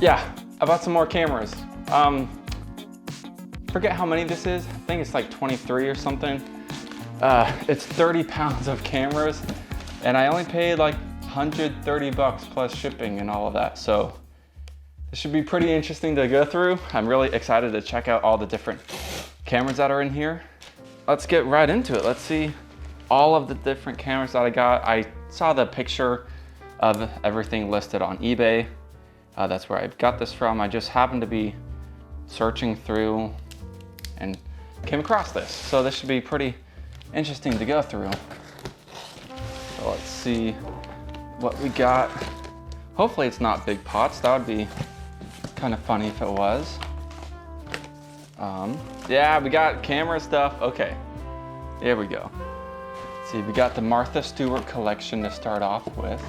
yeah, I bought some more cameras. Forget how many this is. I think it's like 23 or something. It's 30 pounds of cameras, and I only paid like 130 bucks plus shipping and all of that. So this should be pretty interesting to go through. I'm really excited to check out all the different cameras that are in here. Let's get right into it. Let's see all of the different cameras that I got. I saw the picture of everything listed on eBay. That's where I got this from. I just happened to be searching through and came across this. So this should be pretty interesting to go through. So let's see what we got. Hopefully it's not big pots. That would be kind of funny if it was. Yeah, we got camera stuff. Okay, here we go. Let's see, we got the Martha Stewart collection to start off with.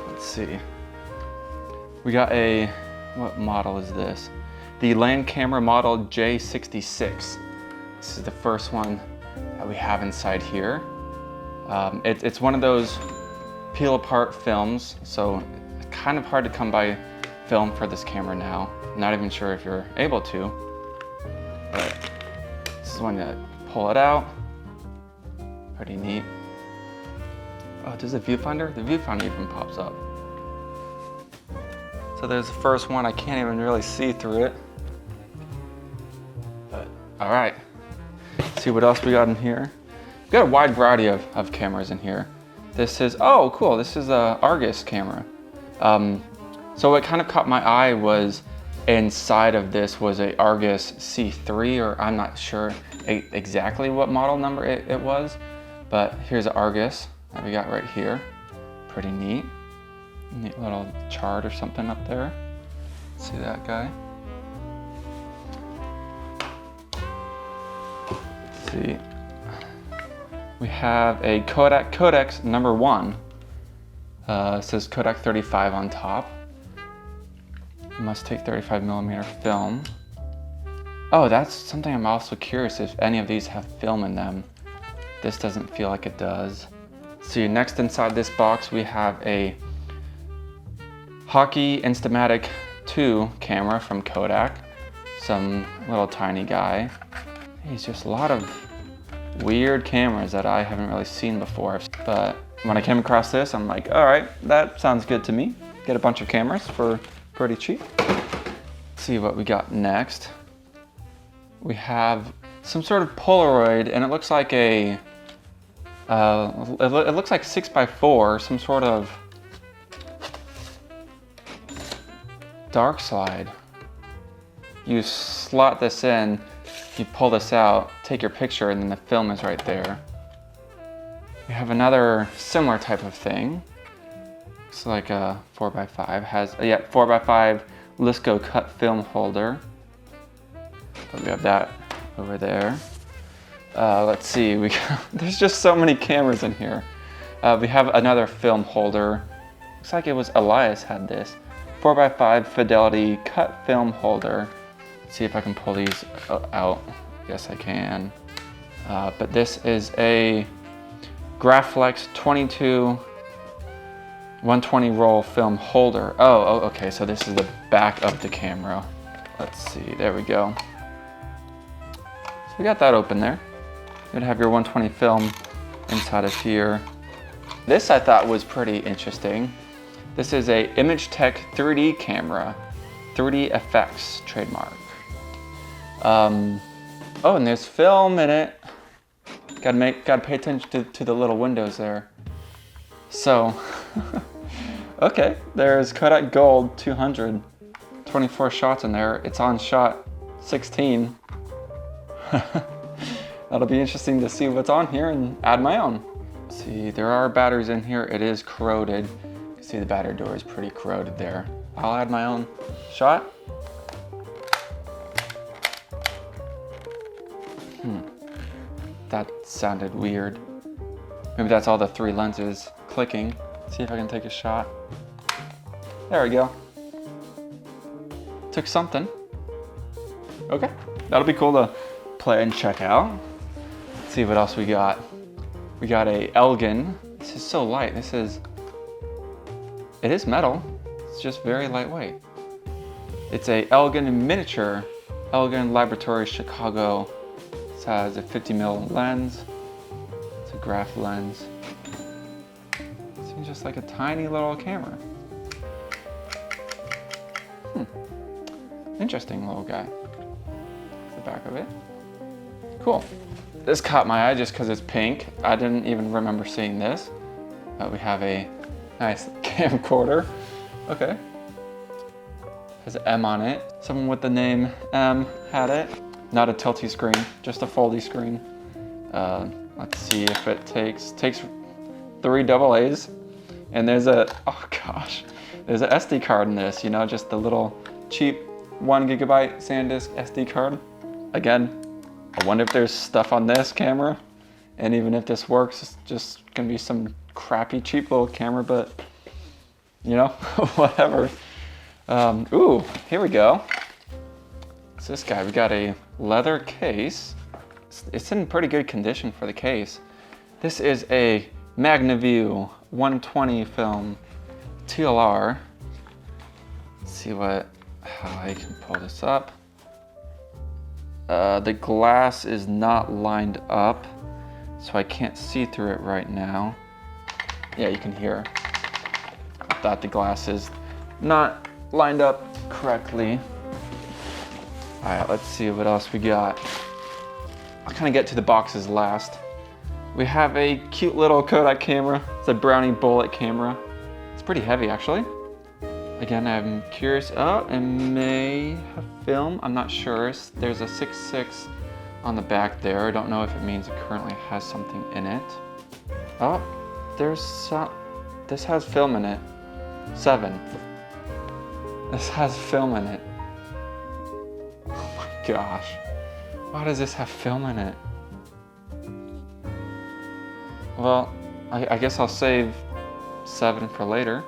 Let's see. We got a, what model is this? The Land Camera model J66. This is the first one that we have inside here. It's one of those peel apart films, so it's kind of hard to come by film for this camera now. I'm not even sure if you're able to, but this is when you pull it out. Pretty neat. Oh, does the viewfinder? The viewfinder even pops up. So there's the first one. I can't even really see through it. But all right, let's see what else we got in here. We've got a wide variety of cameras in here. This is, oh cool, this is a Argus camera. So what kind of caught my eye was inside of this was a Argus C3, or I'm not sure exactly what model number it was, but here's an Argus that we got right here. Pretty neat. Neat little chart or something up there. See that guy? Let's see. We have a Kodak Codex number 1. It says Kodak 35 on top. Must take 35mm film. Oh, that's something I'm also curious if any of these have film in them. This doesn't feel like it does. See, next inside this box we have a HAWKEYE INSTAMATIC 2 camera from Kodak. Some little tiny guy. He's just a lot of weird cameras that I haven't really seen before. But when I came across this, I'm like, all right, that sounds good to me. Get a bunch of cameras for pretty cheap. Let's see what we got next. We have some sort of Polaroid, and it looks like a, it looks like 6x4, some sort of dark slide. You slot this in, you pull this out, take your picture, and then the film is right there. We have another similar type of thing. It's like a 4x5, has, yeah, 4x5 Lisco cut film holder. But we have that over there. Let's see, there's just so many cameras in here. We have another film holder. Looks like it was Elias had this. 4x5 Fidelity cut film holder. Let's see if I can pull these out. Yes, I can. But this is a Graflex 22 120 roll film holder. Oh, okay, so this is the back of the camera. Let's see, there we go. So we got that open there. You're gonna have your 120 film inside of here. This I thought was pretty interesting. This is a ImageTech 3D camera, 3D effects trademark. Oh, and there's film in it. Gotta pay attention to the little windows there. So, okay, there's Kodak Gold 200, 24 shots in there. It's on shot 16. That'll be interesting to see what's on here and add my own. See, there are batteries in here. It is corroded. You can see the battery door is pretty corroded there. I'll add my own shot. That sounded weird. Maybe that's all the 3 lenses clicking. See if I can take a shot. There we go. Took something. Okay, that'll be cool to play and check out. Let's see what else we got. We got a Elgin. This is so light. This is It is metal. It's just very lightweight. It's a Elgin miniature, Elgin Laboratory Chicago. It has a 50mm lens. It's a graph lens. Seems just like a tiny little camera. Interesting little guy. The back of it. Cool. This caught my eye just because it's pink. I didn't even remember seeing this. We have a nice camcorder. Okay. Has an M on it. Someone with the name M had it. Not a tilty screen, just a foldy screen. Let's see if it takes 3 AA's. And there's a, oh gosh, there's an SD card in this, you know, just the little cheap 1 GB SanDisk SD card. Again, I wonder if there's stuff on this camera. And even if this works, it's just gonna be some crappy, cheap little camera, but you know, whatever. Ooh, here we go. It's this guy. We got a leather case. It's in pretty good condition for the case. This is a MagnaView 120 film TLR. Let's see how I can pull this up. The glass is not lined up, so I can't see through it right now. Yeah, you can hear that the glass is not lined up correctly. All right, let's see what else we got. I'll kind of get to the boxes last. We have a cute little Kodak camera. It's a Brownie bullet camera. It's pretty heavy actually. Again, I'm curious. Oh, it may have film. I'm not sure. There's a 6.6 on the back there. I don't know if it means it currently has something in it. Oh, there's some. This has film in it. 7. This has film in it. Oh my gosh. Why does this have film in it? Well, I guess I'll save 7 for later.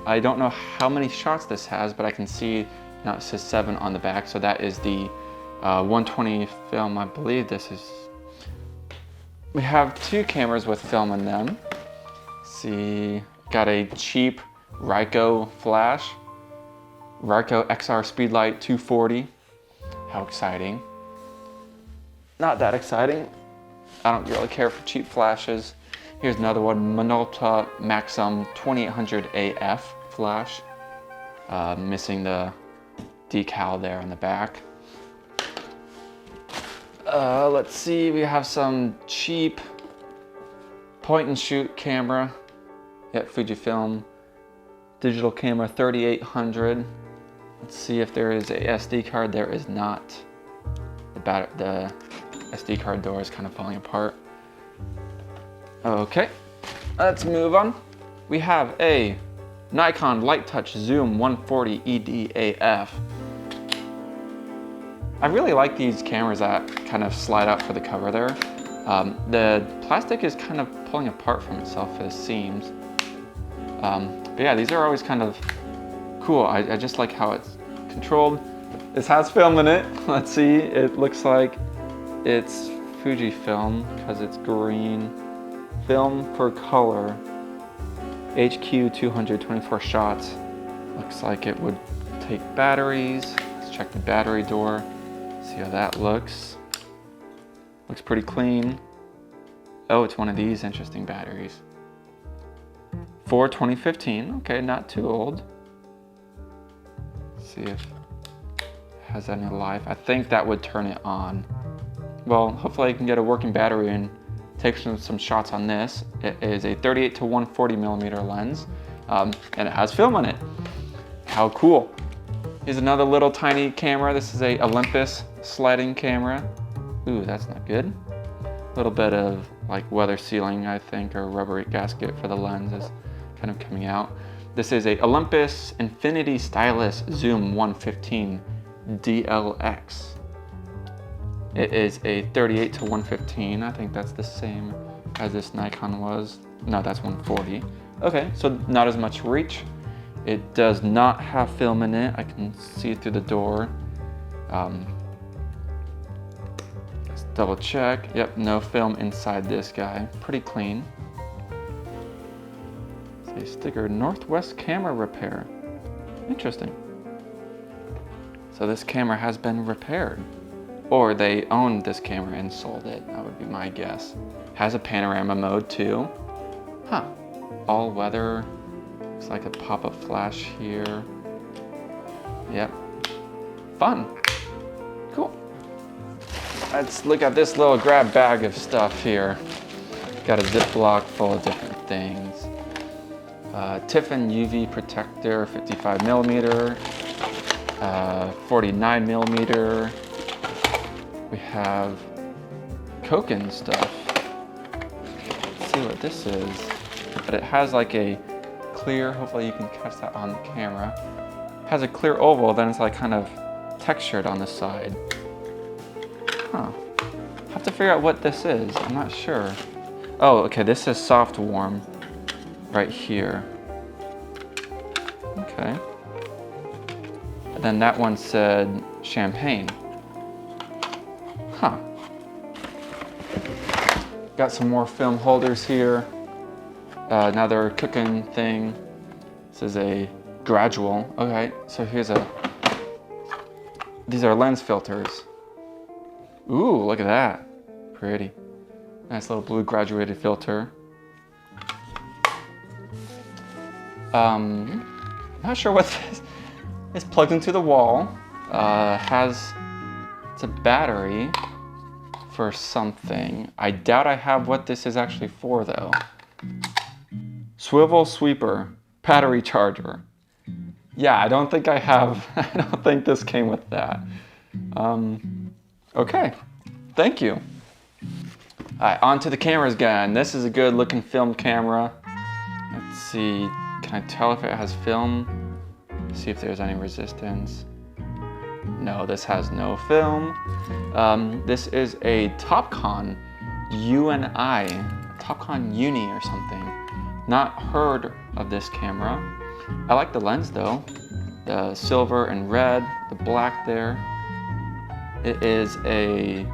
I don't know how many shots this has, but I can see now it says 7 on the back. So that is the 120 film. I believe this is. We have 2 cameras with film in them. Let's see, got a cheap Ryko flash. Ryko XR Speedlight 240. How exciting. Not that exciting. I don't really care for cheap flashes. Here's another one, Minolta Maxim 2800 AF flash. Missing the decal there on the back. Let's see, we have some cheap point and shoot camera. Yep, Fujifilm digital camera 3800. Let's see if there is a SD card. There is not. The SD card door is kind of falling apart. Okay, let's move on. We have a Nikon Light Touch Zoom 140 ED-AF. I really like these cameras that kind of slide out for the cover there. The plastic is kind of pulling apart from itself for the seams. But yeah, these are always kind of cool. I just like how it's controlled. This has film in it. Let's see, it looks like it's Fujifilm because it's green. Film for color. HQ 224 shots. Looks like it would take batteries. Let's check the battery door. See how that looks. Looks pretty clean. Oh, it's one of these interesting batteries. For 2015, okay, not too old. Let's see if it has any life. I think that would turn it on. Well, hopefully I can get a working battery and take some shots on this. It is a 38 to 140 millimeter lens, and it has film on it. How cool. Here's another little tiny camera. This is a Olympus sliding camera. Ooh, that's not good. A little bit of like weather sealing, I think, or rubbery gasket for the lens is kind of coming out. This is a Olympus Infinity Stylus Zoom 115 DLX. It is a 38 to 115. I think that's the same as this Nikon was. No, that's 140. Okay, so not as much reach. It does not have film in it. I can see through the door. Let's double check. Yep, no film inside this guy. Pretty clean. See Nice sticker, Northwest Camera Repair. Interesting. So this camera has been repaired. Or they owned this camera and sold it, that would be my guess. Has a panorama mode too. Huh, all weather. Looks like a pop-up flash here. Yep, fun, cool. Let's look at this little grab bag of stuff here. Got a Ziploc full of different things. Tiffin UV protector, 55 millimeter, 49 millimeter. We have Koken stuff. Let's see what this is. But it has like a clear, hopefully you can catch that on the camera. It has a clear oval, then it's like kind of textured on the side. Huh. Have to figure out what this is, I'm not sure. Oh, okay, this is soft warm right here. Okay. And then that one said champagne. Huh. Got some more film holders here. Another cooking thing. This is a gradual. Okay, so these are lens filters. Ooh, look at that. Pretty. Nice little blue graduated filter. Not sure what this is. It's plugged into the wall. It's a battery for something. I doubt I have what this is actually for though. Swivel sweeper, battery charger. Yeah, I don't think I have, I don't think this came with that. Okay, thank you. All right, on to the cameras again. This is a good looking film camera. Let's see, can I tell if it has film? See if there's any resistance. No, this has no film. This is a Topcon UNI, Topcon Uni or something. Not heard of this camera. I like the lens though. The silver and red, the black there. It is a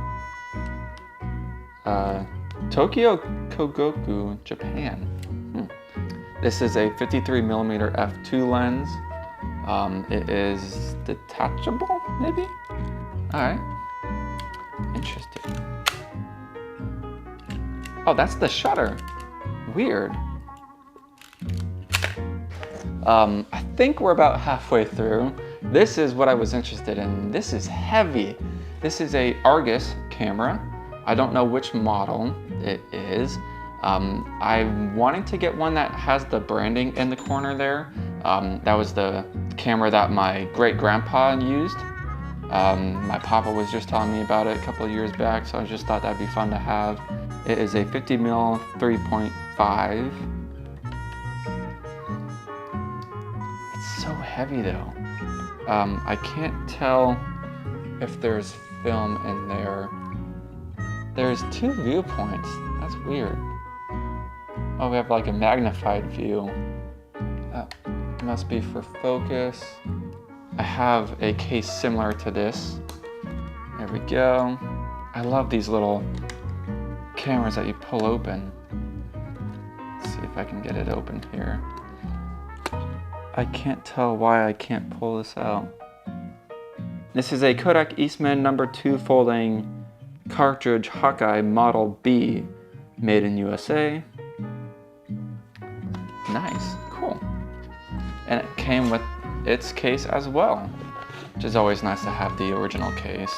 Tokyo Kogoku, Japan. This is a 53 millimeter f2 lens. It is detachable, maybe? All right, interesting. Oh, that's the shutter. Weird. I think we're about halfway through. This is what I was interested in. This is heavy. This is a Argus camera. I don't know which model it is. I'm wanting to get one that has the branding in the corner there. That was the camera that my great-grandpa used. My papa was just telling me about it a couple of years back, so I just thought that'd be fun to have. It is a 50mm 3.5. It's so heavy though. I can't tell if there's film in there. There's two viewpoints. That's weird. Oh, we have like a magnified view. That must be for focus. I have a case similar to this. There we go. I love these little cameras that you pull open. Let's see if I can get it open here. I can't tell why I can't pull this out. This is a KODAK EASTMAN #2 folding cartridge HAWKEYE Model B, made in USA. Nice, cool. And it came with its case as well, which is always nice to have the original case.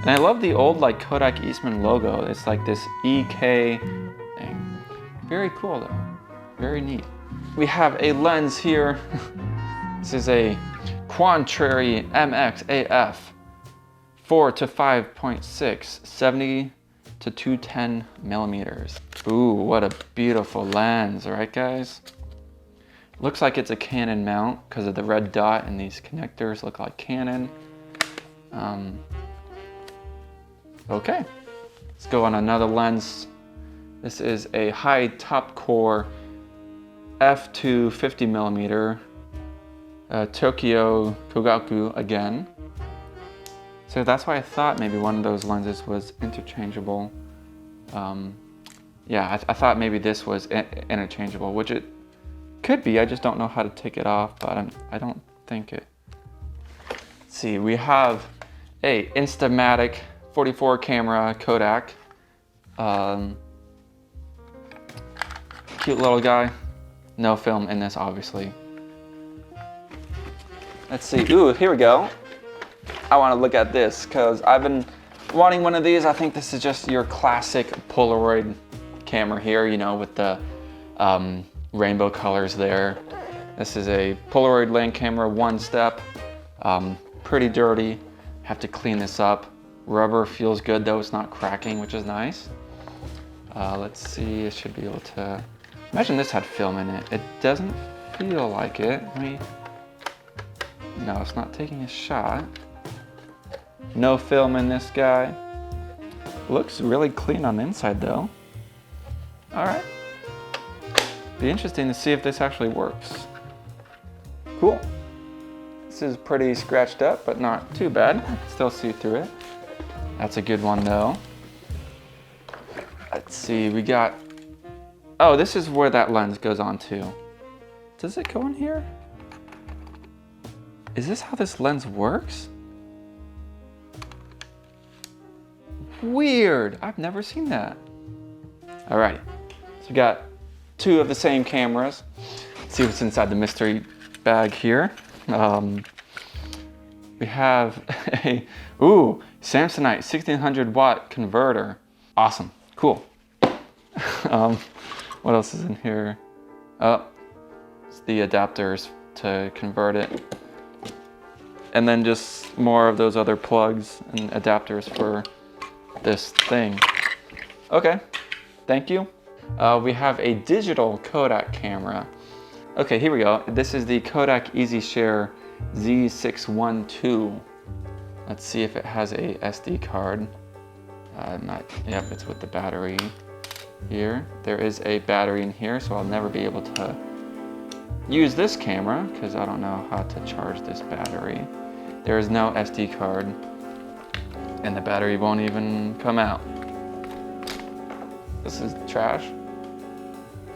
And I love the old like KODAK EASTMAN logo. It's like this EK thing. Very cool though, very neat. We have a lens here. This is a Contrary MX AF 4 to 5.6, 70 to 210 millimeters. Ooh, what a beautiful lens, right guys? Looks like it's a Canon mount because of the red dot, and these connectors look like Canon. Okay, let's go on another lens. This is a high top core f2 50 millimeter Tokyo Kogaku again. So that's why I thought maybe one of those lenses was interchangeable. Yeah, I thought maybe this was interchangeable, which it Could be, I just don't know how to take it off, but I don't think it. Let's see, we have a INSTAMATIC 44 camera Kodak. Cute little guy. No film in this, obviously. Let's see, ooh, here we go. I wanna look at this, cause I've been wanting one of these. I think this is just your classic Polaroid camera here, you know, with the rainbow colors there. This is a Polaroid lens camera, one step. Pretty dirty, have to clean this up. Rubber feels good though, it's not cracking, which is nice. Let's see, it should be able to, imagine this had film in it. It doesn't feel like it. No, it's not taking a shot. No film in this guy. Looks really clean on the inside though. All right. Be interesting to see if this actually works. Cool. This is pretty scratched up, but not too bad. Still see through it. That's a good one though. Let's see, we got, oh, this is where that lens goes on to. Does it go in here? Is this how this lens works? Weird, I've never seen that. All right, so we got two of the same cameras. Let's see what's inside the mystery bag here. We have a, ooh, Samsonite 1600 watt converter. Awesome, cool. What else is in here? Oh, it's the adapters to convert it. And then just more of those other plugs and adapters for this thing. Okay, thank you. We have a digital Kodak camera. Okay, here we go. This is the Kodak EasyShare Z612. Let's see if it has a SD card. Yep, it's with the battery here. There is a battery in here, so I'll never be able to use this camera because I don't know how to charge this battery. There is no SD card, and the battery won't even come out. This is trash.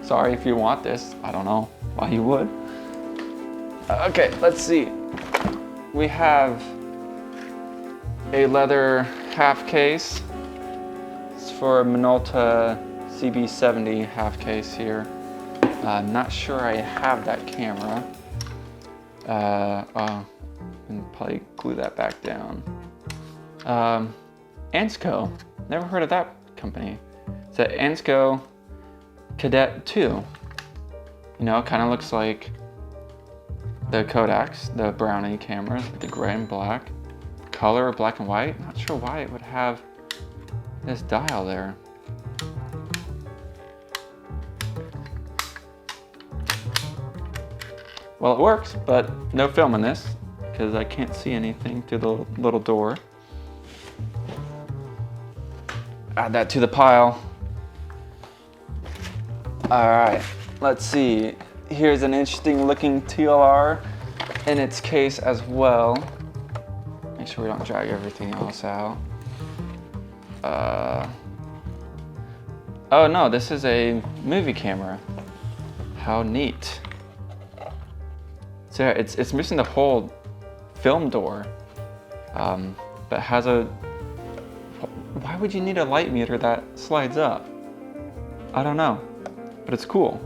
Sorry if you want this. I don't know why you would. Okay, let's see. We have a leather half case. It's for a Minolta CB70 half case here. I'm not sure I have that camera. And probably glue that back down. Ansco, never heard of that company. It's an Ansco Cadet 2. You know, kind of looks like the Kodaks, the Brownie cameras with the gray and black. Color, black and white. Not sure why it would have this dial there. Well, it works, but no film in this because I can't see anything through the little door. Add that to the pile. All right, let's see. Here's an interesting looking TLR in its case as well. Make sure we don't drag everything else out. Oh no, this is a movie camera. How neat. So it's missing the whole film door, but has a, why would you need a light meter that slides up? I don't know, but it's cool.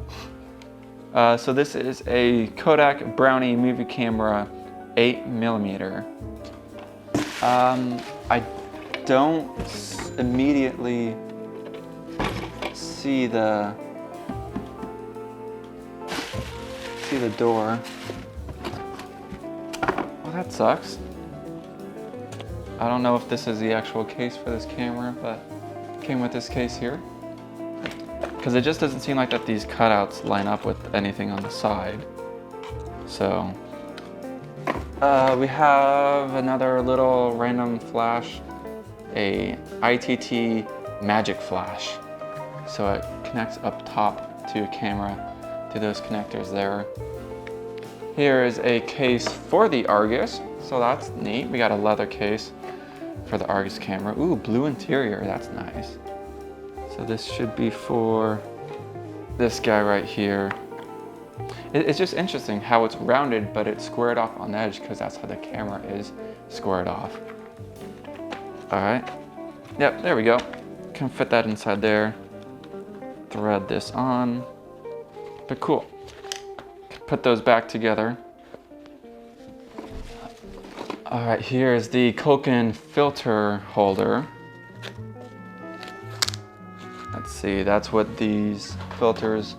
So this is a Kodak Brownie movie camera, 8mm. I don't immediately see the door. Well, that sucks. I don't know if this is the actual case for this camera, but it came with this case here. Because it just doesn't seem like that these cutouts line up with anything on the side. So, we have another little random flash, a ITT Magic Flash. So it connects up top to a camera through those connectors there. Here is a case for the Argus, so that's neat. We got a leather case for the Argus camera. Ooh, blue interior, that's nice. So this should be for this guy right here. It's just interesting how it's rounded, but it's squared off on the edge because that's how the camera is squared off. All right. Yep, there we go. Can fit that inside there. Thread this on. But cool. Put those back together. All right, here is the Koken filter holder. Let's see, that's what these filters,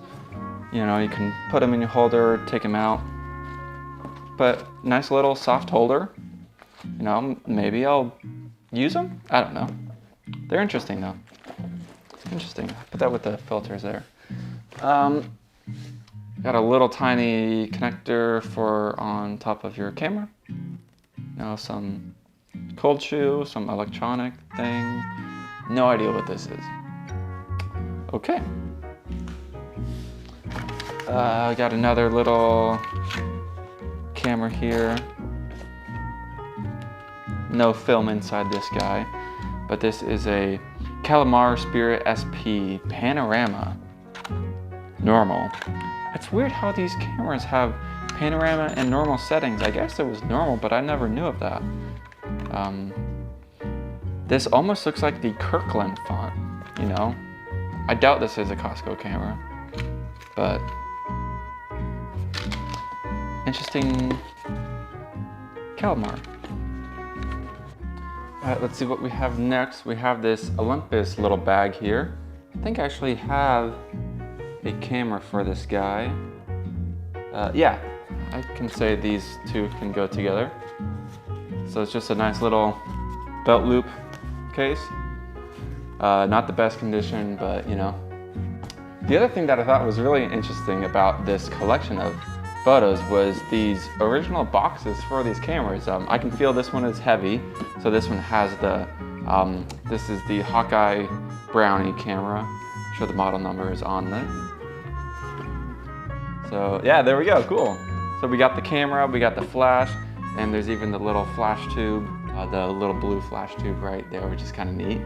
you know, you can put them in your holder, take them out. But nice little soft holder. You know, maybe I'll use them? I don't know. They're interesting though. Interesting. Put that with the filters there. Got a little tiny connector for on top of your camera. You know, some cold shoe, some electronic thing. No idea what this is. Okay. I got another little camera here. No film inside this guy, but this is a KALIMAR Spirit SP Panorama Normal. It's weird how these cameras have panorama and normal settings. I guess it was normal, but I never knew of that. This almost looks like the Kirkland font, you know? I doubt this is a Costco camera, but interesting KALIMAR. All right, let's see what we have next. We have this Olympus little bag here. I think I actually have a camera for this guy. Yeah, I can say these two can go together. So it's just a nice little belt loop case. Not the best condition, but you know. The other thing that I thought was really interesting about this collection of photos was these original boxes for these cameras. I can feel this one is heavy, so this one has the, this is the HAWKEYE BROWNIE camera. I'm sure the model number is on there. So yeah, there we go, cool. So we got the camera, we got the flash, and there's even the little flash tube, the little blue flash tube right there, which is kind of neat.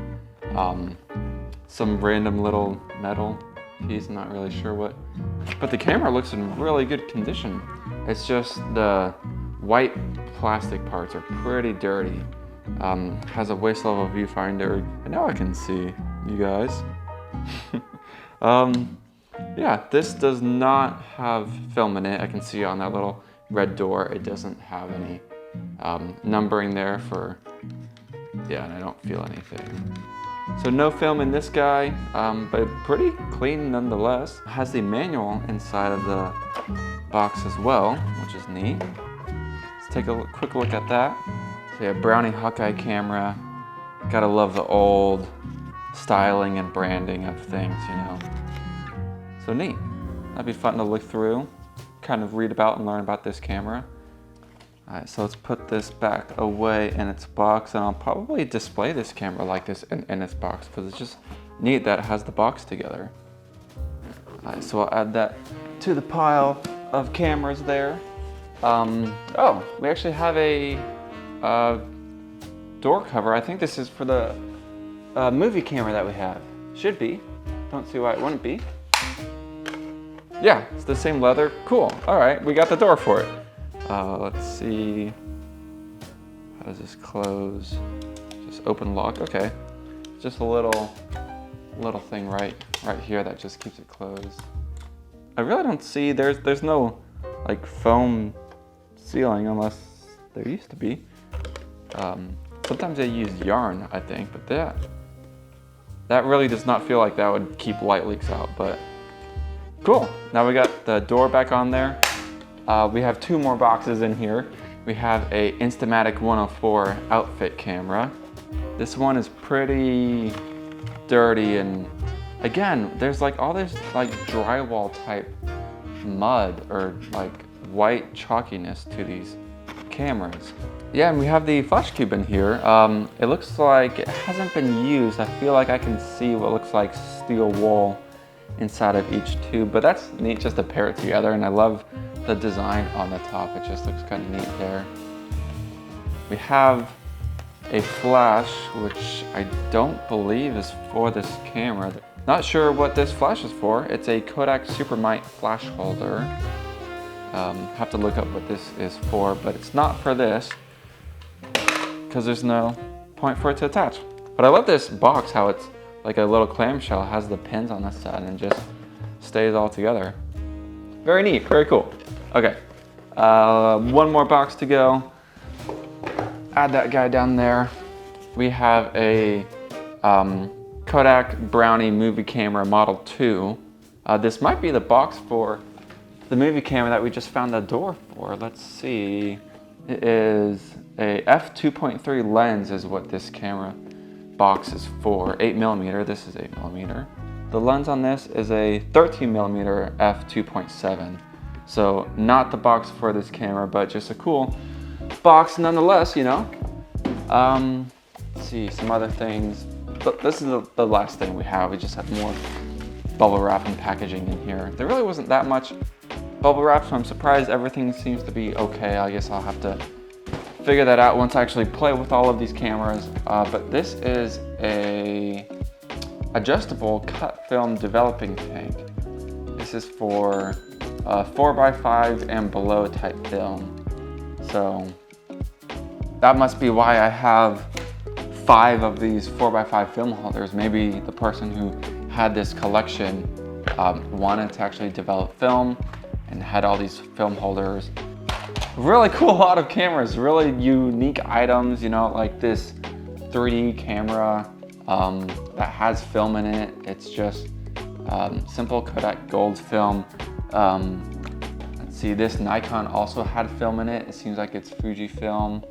Some random little metal piece, I'm not really sure what. But the camera looks in really good condition. It's just the white plastic parts are pretty dirty. Has a waist level viewfinder. And now I can see you guys. Yeah, this does not have film in it. I can see on that little red door, it doesn't have any numbering there for, yeah, and I don't feel anything. So no film in this guy, but pretty clean nonetheless. It has the manual inside of the box as well, which is neat. Let's take a quick look at that. So yeah, BROWNIE HAWKEYE camera. Gotta love the old styling and branding of things, you know. So neat. That'd be fun to look through, kind of read about and learn about this camera. All right, so let's put this back away in its box, and I'll probably display this camera like this in its box because it's just neat that it has the box together. All right, so I'll add that to the pile of cameras there. Oh, we actually have a door cover. I think this is for the movie camera that we have. Should be. Don't see why it wouldn't be. Yeah, it's the same leather. Cool. All right, we got the door for it. Let's see, how does this close? Just open lock, okay. Just a little thing right here that just keeps it closed. I really don't see, there's no like foam sealing unless there used to be. Sometimes they use yarn, I think, but that really does not feel like that would keep light leaks out, but cool. Now we got the door back on there. We have two more boxes in here. We have a INSTAMATIC 104 outfit camera. This one is pretty dirty, and again, there's like all this like drywall type mud or like white chalkiness to these cameras. Yeah, and we have the flash cube in here. It looks like it hasn't been used. I feel like I can see what looks like steel wool inside of each tube, but that's neat just to pair it together, and I love the design on the top. It just looks kind of neat there. We have a flash, which I don't believe is for this camera. Not sure what this flash is for. It's a Kodak Supermite flash holder. Have to look up what this is for, but it's not for this because there's no point for it to attach. But I love this box, how it's like a little clamshell, has the pins on the side and just stays all together. Very neat, very cool. Okay, one more box to go. Add that guy down there. We have a Kodak Brownie movie camera Model 2. This might be the box for the movie camera that we just found the door for. Let's see. It is a f2.3 lens is what this camera box is for. 8mm, this is 8mm. The lens on this is a 13mm f2.7. So not the box for this camera, but just a cool box nonetheless, you know. Let's see, some other things. But this is the last thing we have. We just have more bubble wrap and packaging in here. There really wasn't that much bubble wrap, so I'm surprised everything seems to be okay. I guess I'll have to figure that out once I actually play with all of these cameras. But this is a adjustable cut film developing tank. This is for 4x5 and below type film. So that must be why I have 5 of these 4x5 film holders. Maybe the person who had this collection wanted to actually develop film and had all these film holders. Really cool lot of cameras, really unique items, you know, like this 3D camera that has film in it. It's just simple Kodak gold film. Let's see, this Nikon also had film in it. It seems like it's Fujifilm.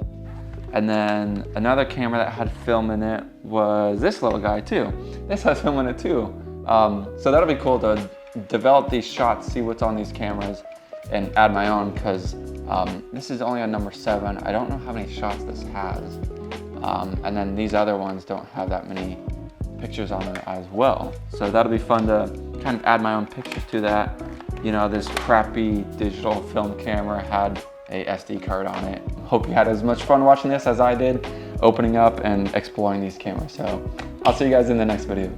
And then another camera that had film in it was this little guy too. This has film in it too. So that'll be cool to develop these shots, see what's on these cameras, and add my own, because this is only on number 7. I don't know how many shots this has. And then these other ones don't have that many pictures on them as well. So that'll be fun to kind of add my own pictures to that. You know, this crappy digital film camera had a SD card on it. Hope you had as much fun watching this as I did, opening up and exploring these cameras. So I'll see you guys in the next video.